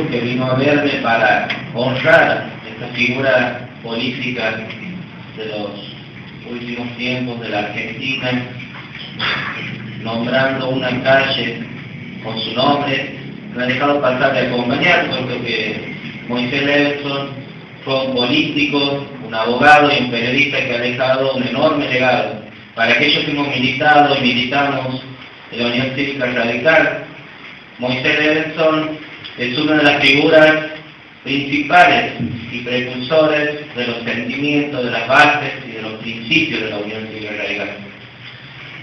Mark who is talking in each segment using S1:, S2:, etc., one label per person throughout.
S1: que vino a verme para honrar esta figura política de los últimos tiempos de la Argentina, nombrando una calle con su nombre. Me ha dejado pasar de acompañar porque Moisés Levenson fue un político, un abogado y un periodista que ha dejado un enorme legado. Para aquellos que hemos militado y militamos en la Unión Cívica Radical, Moisés Levenson es una de las figuras principales y precursores de los sentimientos, de las bases y de los principios de la Unión Cívica Radical.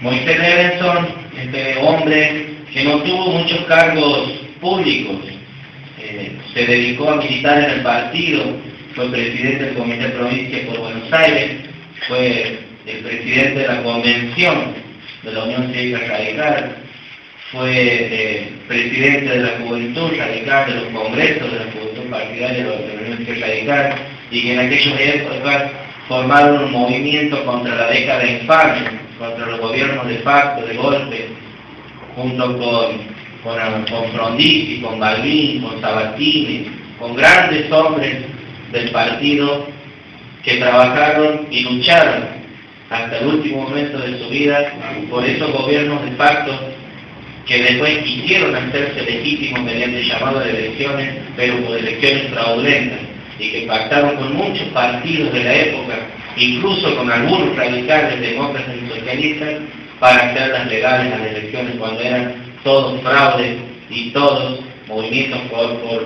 S1: Moisés Levenson, este hombre que no tuvo muchos cargos públicos, se dedicó a militar en el partido, fue presidente del Comité Provincia por Buenos Aires, fue el presidente de la Convención de la Unión Cívica Radical, fue presidente de la Juventud Radical, de los congresos de la Juventud Partidaria de la Unión Cívica Radical, y que en aquellos épocas formaron un movimiento contra la década infame, contra los gobiernos de facto, de golpe, junto con Frondizi, con Balbín, con Sabatini, con grandes hombres del partido que trabajaron y lucharon hasta el último momento de su vida por esos gobiernos de facto que después quisieron hacerse legítimos mediante llamado de elecciones, pero por elecciones fraudulentas, y que pactaron con muchos partidos de la época, incluso con algunos radicales demócratas y socialistas, para hacerlas legales las elecciones cuando eran todos fraudes y todos movimientos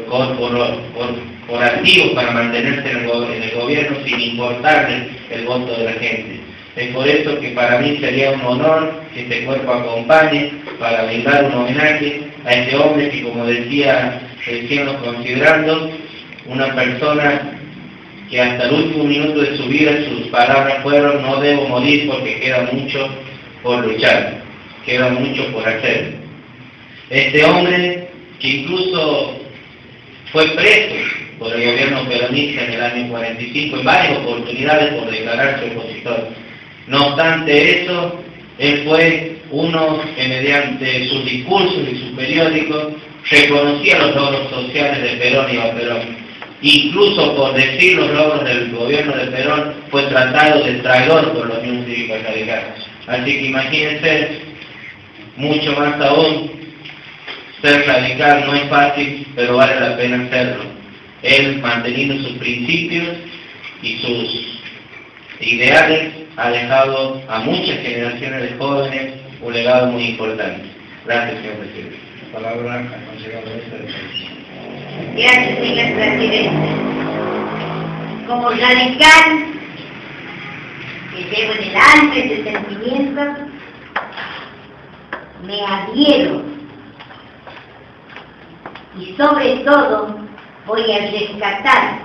S1: corporativos para mantenerse en el gobierno sin importarles el voto de la gente. Es por eso que para mí sería un honor que este cuerpo acompañe para brindar un homenaje a este hombre que, como decía recién, considerando una persona que hasta el último minuto de su vida sus palabras fueron: no debo morir porque queda mucho por luchar, queda mucho por hacer. Este hombre que incluso fue preso por el gobierno peronista en el año 45 en varias oportunidades por declararse opositor. No obstante eso, él fue uno que mediante sus discursos y sus periódicos reconocía los logros sociales de Perón y Iván Perón. Incluso por decir los logros del gobierno de Perón fue tratado de traidor por la Unión Cívica Radical. Así que imagínense, mucho más aún, ser radical no es fácil, pero vale la pena hacerlo. Él, manteniendo sus principios y sus ideales, ha dejado a muchas generaciones de jóvenes un legado muy importante. Gracias, señor presidente. La palabra al consejero de
S2: Gracias, señor presidente. Como radical que llevo en el alma ese sentimiento, me adhiero y sobre todo voy a rescatar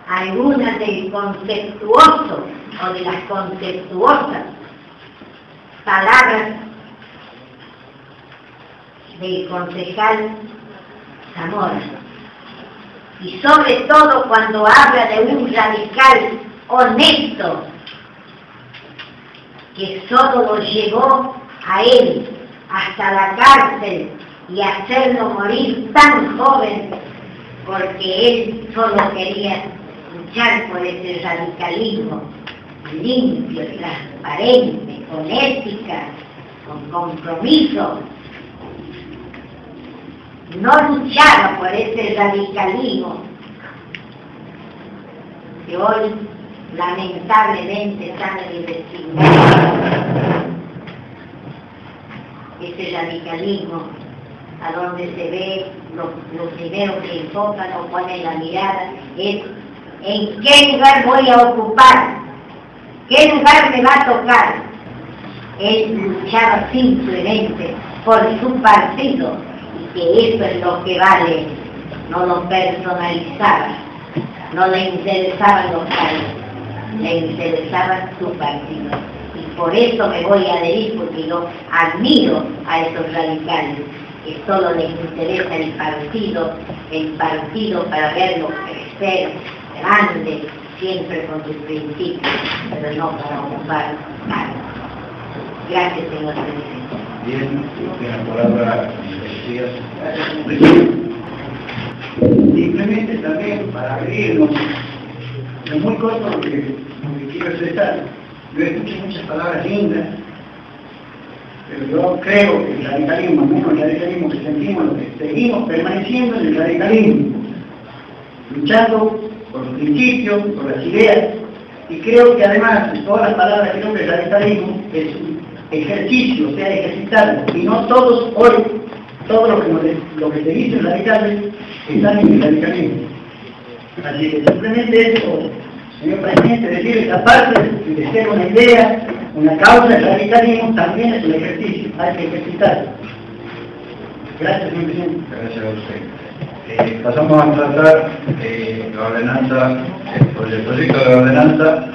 S2: algunas del conceptuoso o de las conceptuosas palabras del concejal Zamora, y sobre todo cuando habla de un radical honesto que solo lo llevó a él hasta la cárcel y hacerlo morir tan joven porque él solo quería luchar por ese radicalismo limpio, transparente, con ética, con compromiso. No luchaba por ese radicalismo que hoy lamentablemente está en el vecindario. Ese radicalismo a donde se ve lo primero que enfocan o ponen la mirada es en qué lugar voy a ocupar, qué lugar me va a tocar. Él luchaba simplemente por su partido, y que eso es lo que vale. No lo personalizaba, no le interesaban los países, le interesaba su partido. Y por eso me voy a adherir, porque yo admiro a esos radicales que solo les interesa el partido para verlo crecer, grande, siempre con sus principios, pero no para ocupar cargos. Gracias, señor presidente.
S1: Bien, tiene la palabra.
S3: también para abrirnos. Es muy corto lo que quiero expresar. Yo escucho muchas palabras lindas, pero yo creo que el radicalismo, al menos el radicalismo que sentimos, lo que seguimos permaneciendo en el radicalismo, luchando por los principios, por las ideas, y creo que además de todas las palabras, creo que el radicalismo es un ejercicio, o sea, ejercitarlo, y no todos hoy, todo lo que se dice en radicales, están en el radicalismo. Así que simplemente eso, señor presidente, decir esa parte de ser una idea, una causa, el radicalismo también es un ejercicio, hay que ejercitarlo. Gracias, señor presidente.
S4: Gracias a usted. Pasamos a tratar la ordenanza, el proyecto de ordenanza